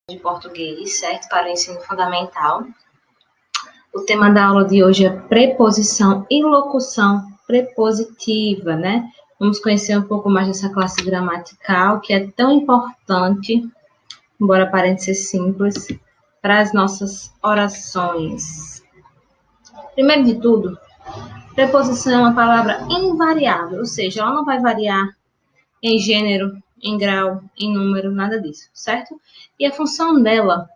de português, certo? Para o ensino fundamental. O tema da aula de hoje é preposição e locução prepositiva, né? Vamos conhecer um pouco mais dessa classe gramatical, que é tão importante, embora aparente ser simples, para as nossas orações. Primeiro de tudo, preposição é uma palavra invariável, ou seja, ela não vai variar em gênero, em grau, em número, nada disso, certo? E a função dela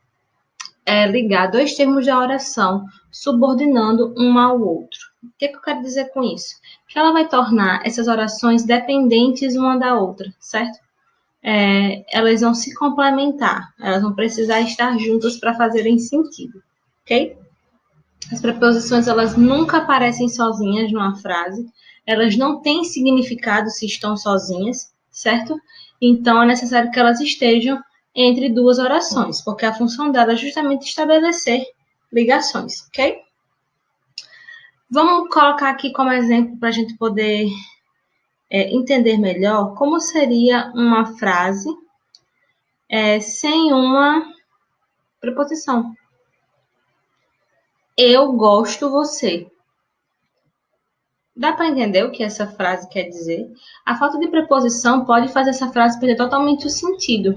é ligar dois termos da oração, subordinando um ao outro. O que eu quero dizer com isso? Que ela vai tornar essas orações dependentes uma da outra, certo? Elas vão se complementar, elas vão precisar estar juntas para fazerem sentido, ok? As preposições, elas nunca aparecem sozinhas numa frase, elas não têm significado se estão sozinhas, certo? Então, é necessário que elas estejam entre duas orações, porque a função dela é justamente estabelecer ligações, ok? Vamos colocar aqui como exemplo para a gente poder entender melhor como seria uma frase sem uma preposição. Eu gosto você. Dá para entender o que essa frase quer dizer? A falta de preposição pode fazer essa frase perder totalmente o sentido.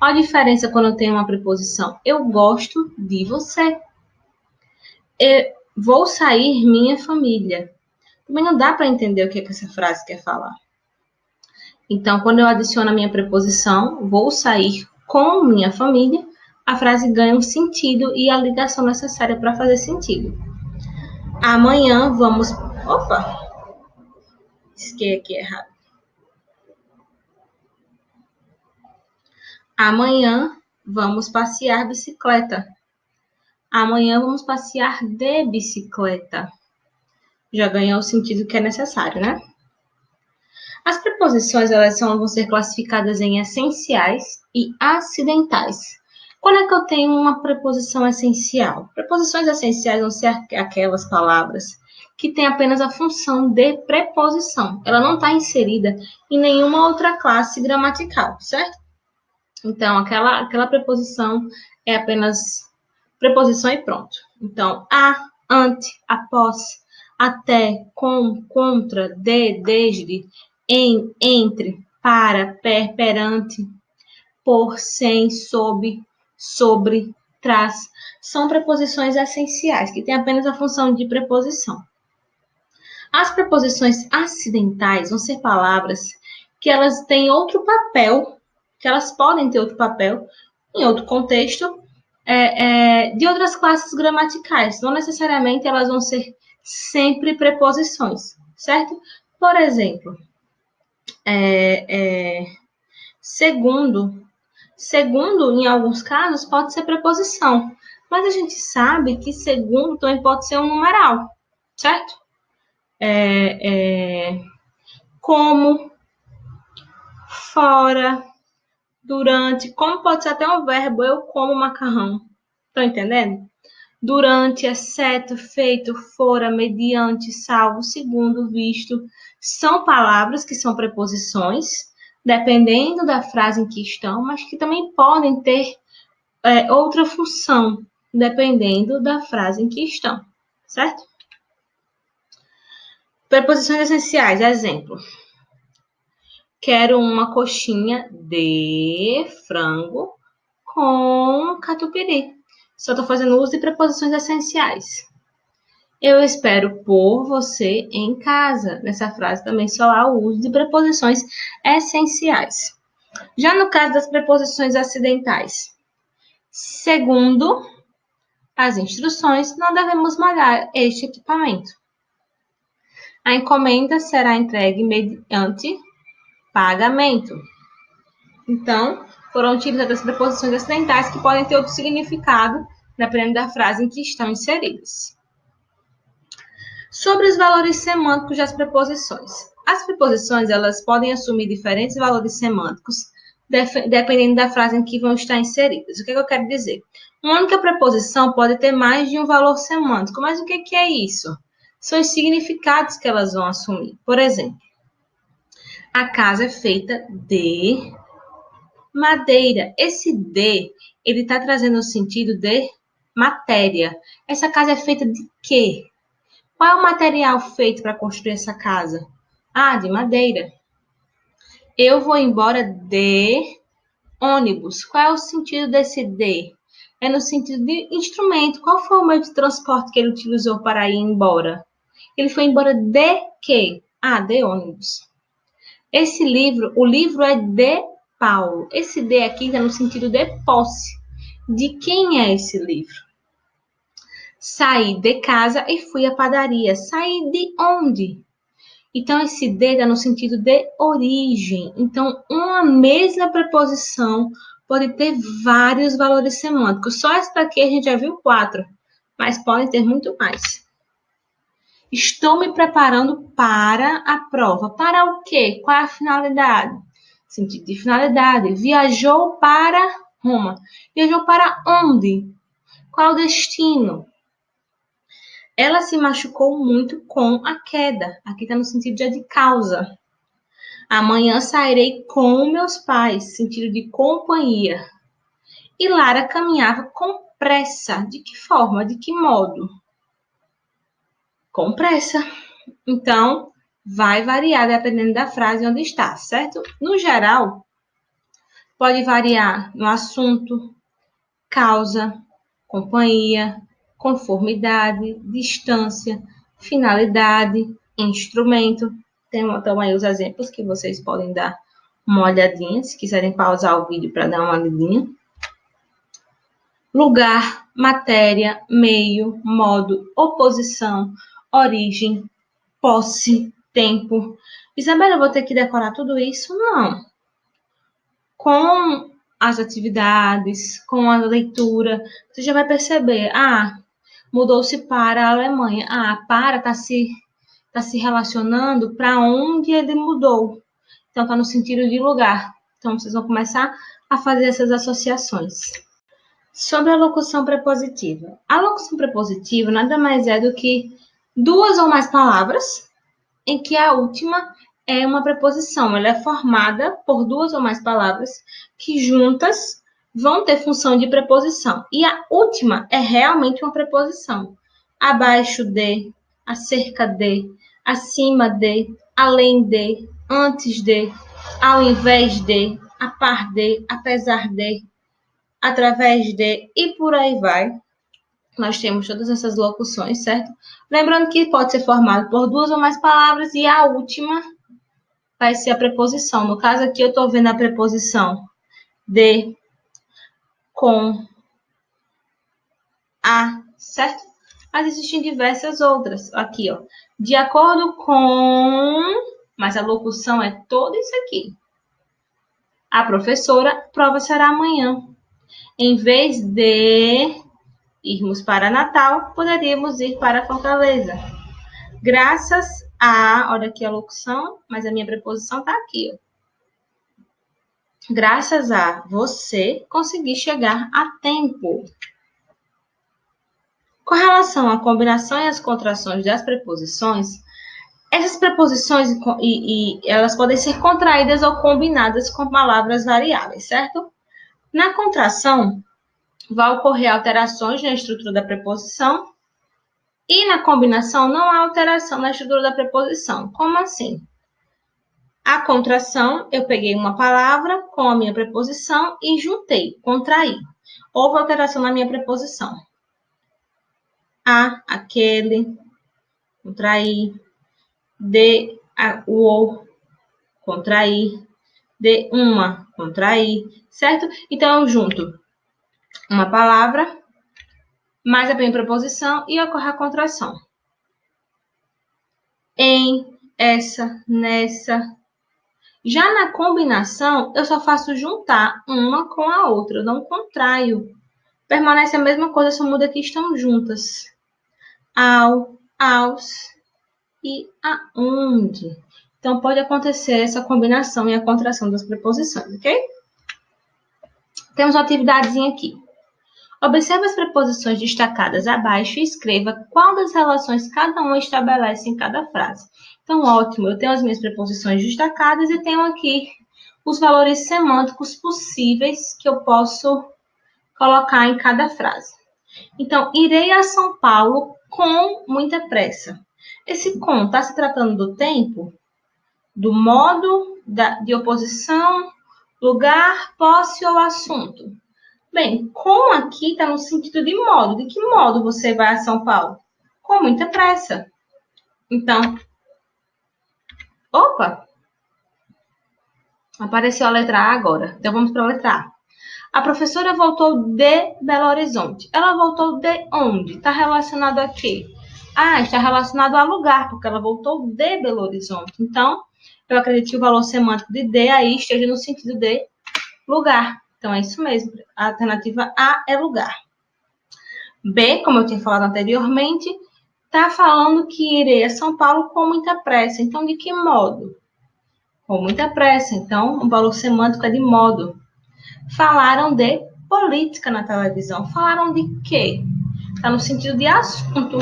Olha a diferença quando eu tenho uma preposição. Eu gosto de você. Eu vou sair minha família. Também não dá para entender o que essa frase quer falar. Então, quando eu adiciono a minha preposição, vou sair com minha família, a frase ganha um sentido e a ligação necessária para fazer sentido. Amanhã vamos... Opa! Esqueci aqui errado. Amanhã vamos passear bicicleta. Amanhã vamos passear de bicicleta. Já ganhou o sentido que é necessário, né? As preposições, elas vão ser classificadas em essenciais e acidentais. Quando é que eu tenho uma preposição essencial? Preposições essenciais vão ser aquelas palavras que têm apenas a função de preposição. Ela não está inserida em nenhuma outra classe gramatical, certo? Então, aquela preposição é apenas preposição e pronto. Então, a, ante, após, até, com, contra, de, desde, em, entre, para, per, perante, por, sem, sob, sobre, traz. São preposições essenciais, que têm apenas a função de preposição. As preposições acidentais vão ser palavras que elas têm outro papel, que elas podem ter outro papel em outro contexto, de outras classes gramaticais. Não necessariamente elas vão ser sempre preposições, certo? Por exemplo, segundo. Segundo, em alguns casos, pode ser preposição. Mas a gente sabe que segundo também pode ser um numeral, certo? Como, fora, durante, como pode ser até um verbo, eu como macarrão. Estão entendendo? Durante, exceto, feito, fora, mediante, salvo, segundo, visto. São palavras que são preposições, dependendo da frase em que estão, mas que também podem ter outra função, dependendo da frase em que estão, certo? Preposições essenciais, exemplo. Quero uma coxinha de frango com catupiry. Só estou fazendo uso de preposições essenciais. Eu espero por você em casa. Nessa frase também só há o uso de preposições essenciais. Já no caso das preposições acidentais, segundo as instruções, não devemos molhar este equipamento. A encomenda será entregue mediante pagamento. Então, foram utilizadas preposições acidentais que podem ter outro significado, dependendo da frase em que estão inseridas. Sobre os valores semânticos das preposições. As preposições, elas podem assumir diferentes valores semânticos, dependendo da frase em que vão estar inseridas. O que eu quero dizer? Uma única preposição pode ter mais de um valor semântico, mas o que é isso? São os significados que elas vão assumir. Por exemplo, a casa é feita de Madeira. Esse de, ele está trazendo o sentido de matéria. Essa casa é feita de quê? Qual é o material feito para construir essa casa? Ah, de madeira. Eu vou embora de ônibus. Qual é o sentido desse de? É no sentido de instrumento. Qual foi o meio de transporte que ele utilizou para ir embora? Ele foi embora de quê? Ah, de ônibus. Esse livro, o livro é de Paulo. Esse de aqui está no sentido de posse. De quem é esse livro? Saí de casa e fui à padaria. Saí de onde? Então, esse de está no sentido de origem. Então, uma mesma preposição pode ter vários valores semânticos. Só essa daqui a gente já viu 4, mas podem ter muito mais. Estou me preparando para a prova. Para o quê? Qual é a finalidade? Sentido de finalidade. Viajou para Roma. Viajou para onde? Qual o destino? Ela se machucou muito com a queda. Aqui está no sentido de causa. Amanhã sairei com meus pais, sentido de companhia. E Lara caminhava com pressa. De que forma? De que modo? Com pressa. Então, vai variar dependendo da frase onde está, certo? No geral, pode variar no assunto, causa, companhia, conformidade, distância, finalidade, instrumento. Então aí os exemplos que vocês podem dar uma olhadinha, se quiserem pausar o vídeo para dar uma olhadinha. Lugar, matéria, meio, modo, oposição, origem, posse, tempo. Isabela, eu vou ter que decorar tudo isso? Não. Com as atividades, com a leitura, você já vai perceber. Ah, mudou-se para a Alemanha. Ah, para tá se relacionando para onde ele mudou. Então, está no sentido de lugar. Então, vocês vão começar a fazer essas associações. Sobre a locução prepositiva. A locução prepositiva nada mais é do que duas ou mais palavras em que a última é uma preposição. Ela é formada por duas ou mais palavras que juntas vão ter função de preposição. E a última é realmente uma preposição. Abaixo de, acerca de, acima de, além de, antes de, ao invés de, a par de, apesar de, através de e por aí vai. Nós temos todas essas locuções, certo? Lembrando que pode ser formado por duas ou mais palavras e a última vai ser a preposição. No caso aqui, eu estou vendo a preposição de, com, a, certo? Mas existem diversas outras. Aqui, ó. De acordo com... Mas a locução é toda isso aqui. A professora, a prova será amanhã. Em vez de irmos para Natal, poderíamos ir para Fortaleza. Graças a... Olha aqui a locução, mas a minha preposição está aqui, ó. Graças a você, consegui chegar a tempo. Com relação à combinação e às contrações das preposições, essas preposições elas podem ser contraídas ou combinadas com palavras variáveis, certo? Na contração, vai ocorrer alterações na estrutura da preposição e na combinação não há alteração na estrutura da preposição. Como assim? A contração, eu peguei uma palavra com a minha preposição e juntei, contraí. Houve alteração na minha preposição. A, aquele, contrair, de, o, contrair, de uma, contrair, certo? Então, eu junto uma palavra, mais a minha preposição e ocorre a contração. Em, essa, nessa. Já na combinação, eu só faço juntar uma com a outra, eu não contraio. Permanece a mesma coisa, só muda que estão juntas. Ao, aos e aonde. Então, pode acontecer essa combinação e a contração das preposições, ok? Temos uma atividadezinha aqui. Observe as preposições destacadas abaixo e escreva qual das relações cada uma estabelece em cada frase. Então, ótimo, eu tenho as minhas preposições destacadas e tenho aqui os valores semânticos possíveis que eu posso colocar em cada frase. Então, irei a São Paulo com muita pressa. Esse com está se tratando do tempo, do modo de oposição, lugar, posse ou assunto. Bem, com aqui está no sentido de modo. De que modo você vai a São Paulo? Com muita pressa. Então, opa! Apareceu a letra A agora. Então, vamos para a letra A. A professora voltou de Belo Horizonte. Ela voltou de onde? Está relacionado a quê? Ah, está relacionado a lugar, porque ela voltou de Belo Horizonte. Então, eu acredito que o valor semântico de de aí esteja no sentido de lugar. Então, é isso mesmo. A alternativa A é lugar. B, como eu tinha falado anteriormente, está falando que irei a São Paulo com muita pressa. Então, de que modo? Com muita pressa. Então, o valor semântico é de modo. Falaram de política na televisão. Falaram de quê? Está no sentido de assunto.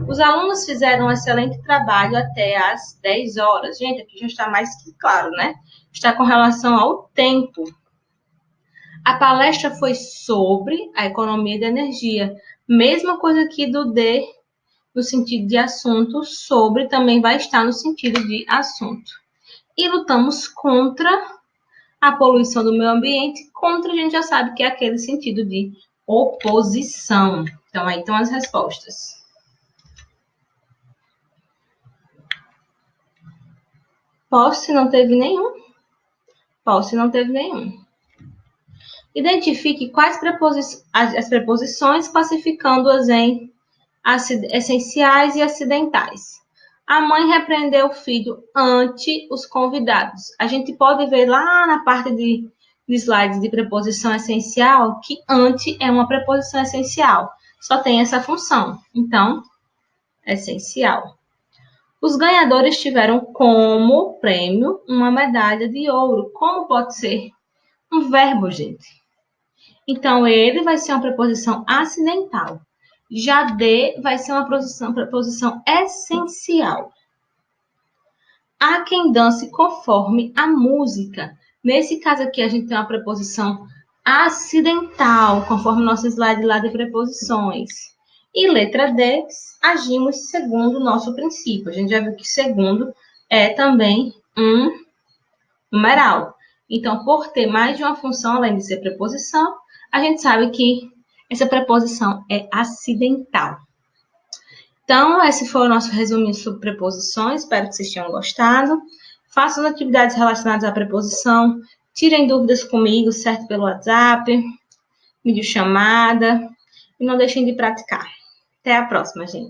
Os alunos fizeram um excelente trabalho até às 10 horas. Gente, aqui já está mais que claro, né? Está com relação ao tempo. A palestra foi sobre a economia de energia. Mesma coisa aqui do de, no sentido de assunto, sobre também vai estar no sentido de assunto. E lutamos contra a poluição do meio ambiente. Contra, a gente já sabe que é aquele sentido de oposição. Então, aí estão as respostas. Posse não teve nenhum. Posse não teve nenhum. Identifique quais as preposições, classificando-as em essenciais e acidentais. A mãe repreendeu o filho ante os convidados. A gente pode ver lá na parte de slides de preposição essencial que ante é uma preposição essencial. Só tem essa função. Então, essencial. Os ganhadores tiveram como prêmio uma medalha de ouro. Como pode ser? Um verbo, gente. Então, ele vai ser uma preposição acidental. Já de vai ser uma preposição essencial. Há quem dance conforme a música. Nesse caso aqui, a gente tem uma preposição acidental, conforme o nosso slide lá de preposições. E letra D, agimos segundo o nosso princípio. A gente já viu que segundo é também um numeral. Então, por ter mais de uma função, além de ser preposição, a gente sabe que essa preposição é acidental. Então, esse foi o nosso resuminho sobre preposições. Espero que vocês tenham gostado. Façam as atividades relacionadas à preposição. Tirem dúvidas comigo, certo? Pelo WhatsApp, videochamada. E não deixem de praticar. Até a próxima, gente.